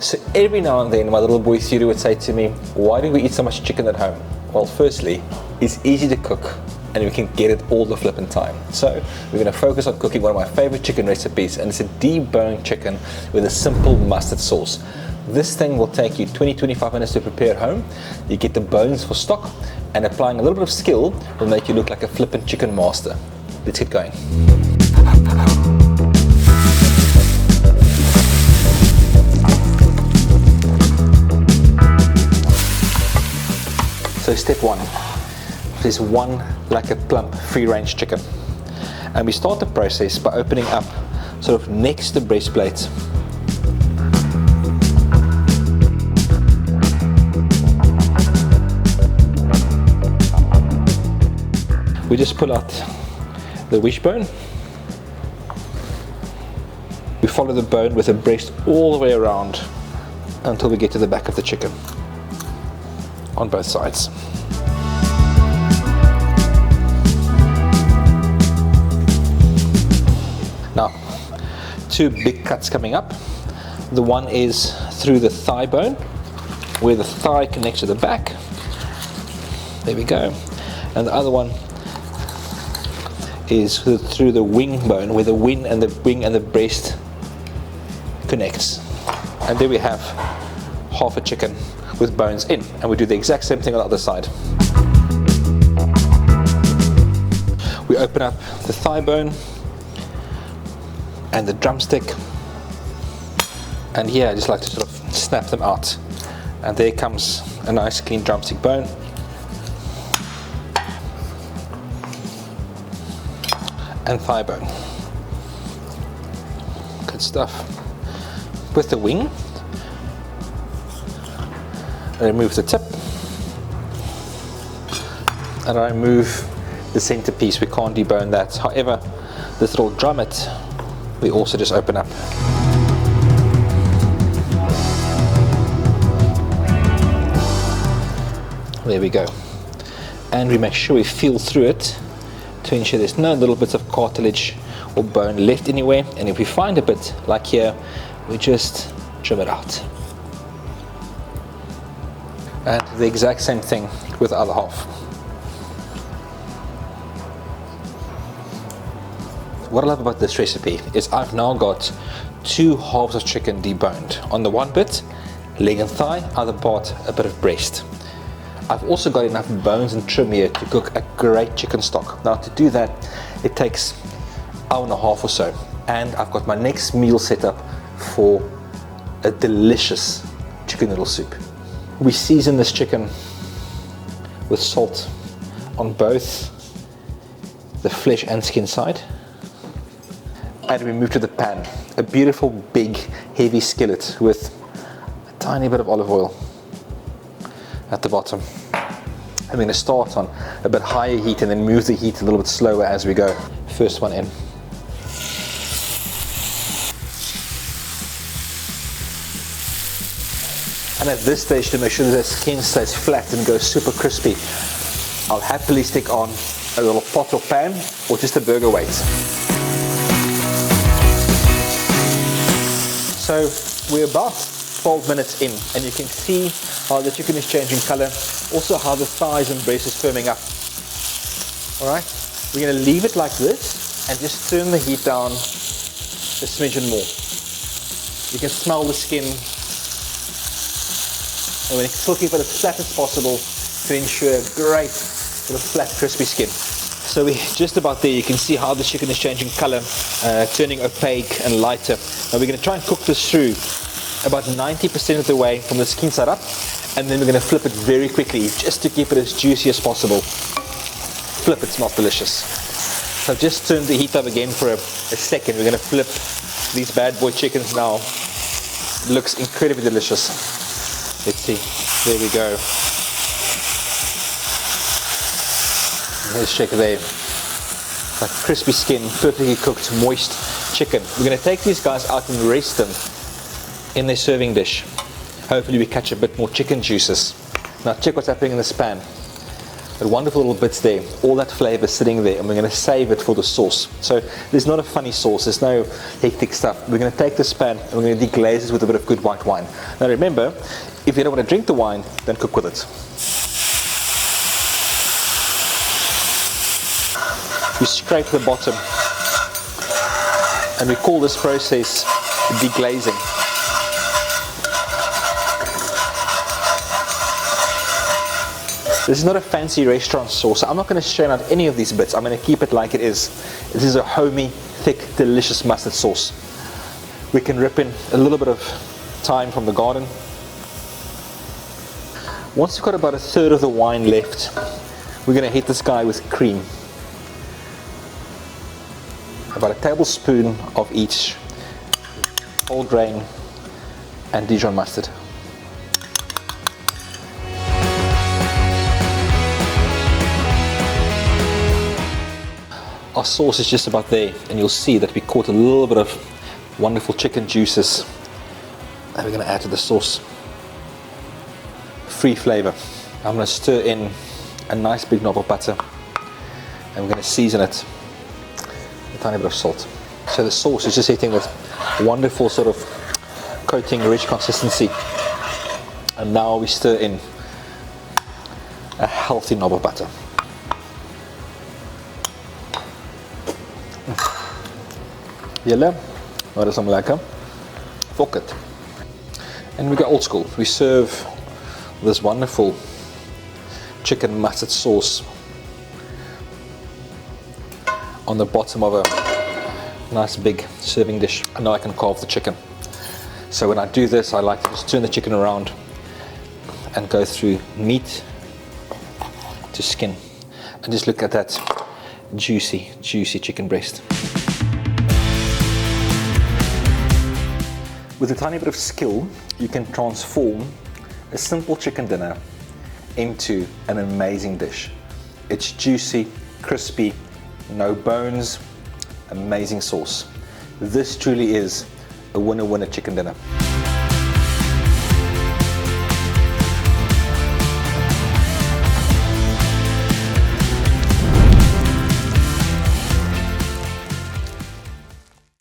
So every now and then my little boy Theodore would say to me, why do we eat so much chicken at home? Well, firstly, it's easy to cook and we can get it all the flipping time. So we're going to focus on cooking one of my favorite chicken recipes, and it's a deboned chicken with a simple mustard sauce. This thing will take you 20-25 minutes to prepare at home. You get the bones for stock, and applying a little bit of skill will make you look like a flippin' chicken master. Let's get going. So step one, there's one like a plump free-range chicken. And we start the process by opening up sort of next to the breastplate. We just pull out the wishbone. We follow the bone with the breast all the way around until we get to the back of the chicken on both sides. Now, two big cuts coming up. The one is through the thigh bone, where the thigh connects to the back. There we go. And the other one is through the wing bone, where the wing and the breast connects. And there we have half a chicken with bones in, and we do the exact same thing on the other side. We open up the thigh bone and the drumstick, and here I just like to sort of snap them out, and there comes a nice clean drumstick bone. And thigh bone. Good stuff. With the wing, I remove the tip, and I remove the centerpiece. We can't debone that. However, this little drummet, we also just open up. There we go. And we make sure we feel through it to ensure there's no little bits of cartilage or bone left anywhere, and if we find a bit like here, we just trim it out. And the exact same thing with the other half. What I love about this recipe is I've now got two halves of chicken deboned. On the one bit, leg and thigh, other part, a bit of breast. I've also got enough bones and trim here to cook a great chicken stock. Now to do that, it takes an hour and a half or so. And I've got my next meal set up for a delicious chicken noodle soup. We season this chicken with salt on both the flesh and skin side. And we move to the pan. A beautiful, big, heavy skillet with a tiny bit of olive oil at the bottom. I'm going to start on a bit higher heat and then move the heat a little bit slower as we go. First one in. And at this stage, to make sure that the skin stays flat and goes super crispy, I'll happily stick on a little pot or pan or just a burger weight. So we're about 12 minutes in, and you can see how the chicken is changing color, also how the thighs and breast is firming up. Alright, we're going to leave it like this and just turn the heat down a smidgen more. You can smell the skin, and we still keep it as flat as possible to ensure a great sort of flat crispy skin. So we're just about there. You can see how the chicken is changing color, turning opaque and lighter. Now we're going to try and cook this through about 90% of the way from the skin side up, and then we're going to flip it very quickly just to keep it as juicy as possible. Flip, it smells delicious. So I've just turned the heat up again for a second. We're going to flip these bad boy chickens now. It looks incredibly delicious. Let's see. There we go. Let's check there. Like crispy skin, perfectly cooked, moist chicken. We're going to take these guys out and rest them in their serving dish. Hopefully we catch a bit more chicken juices. Now check what's happening in this pan. But wonderful little bits there, all that flavour sitting there, and we're going to save it for the sauce. So there's not a funny sauce, there's no hectic stuff. We're going to take this pan and we're going to deglaze it with a bit of good white wine. Now remember, if you don't want to drink the wine, then cook with it. We scrape the bottom, and we call this process deglazing. This is not a fancy restaurant sauce. I'm not going to strain out any of these bits. I'm going to keep it like it is. This is a homey, thick, delicious mustard sauce. We can rip in a little bit of thyme from the garden. Once we've got about a third of the wine left, we're going to hit this guy with cream. About a tablespoon of each Wholegrain and Dijon Mustard. Our sauce is just about there, and you'll see that we caught a little bit of wonderful chicken juices that we're going to add to the sauce. Free flavour. I'm going to stir in a nice big knob of butter, and we're going to season it with a tiny bit of salt. So the sauce is just hitting with wonderful sort of coating, rich consistency. And now we stir in a healthy knob of butter. Julle, wat is hom lekker? Fok it. And we go old school. We serve this wonderful chicken mustard sauce on the bottom of a nice big serving dish. And now I can carve the chicken. So when I do this, I like to just turn the chicken around and go through meat to skin. And just look at that juicy, juicy chicken breast. With a tiny bit of skill, you can transform a simple chicken dinner into an amazing dish. It's juicy, crispy, no bones, amazing sauce. This truly is a winner-winner chicken dinner.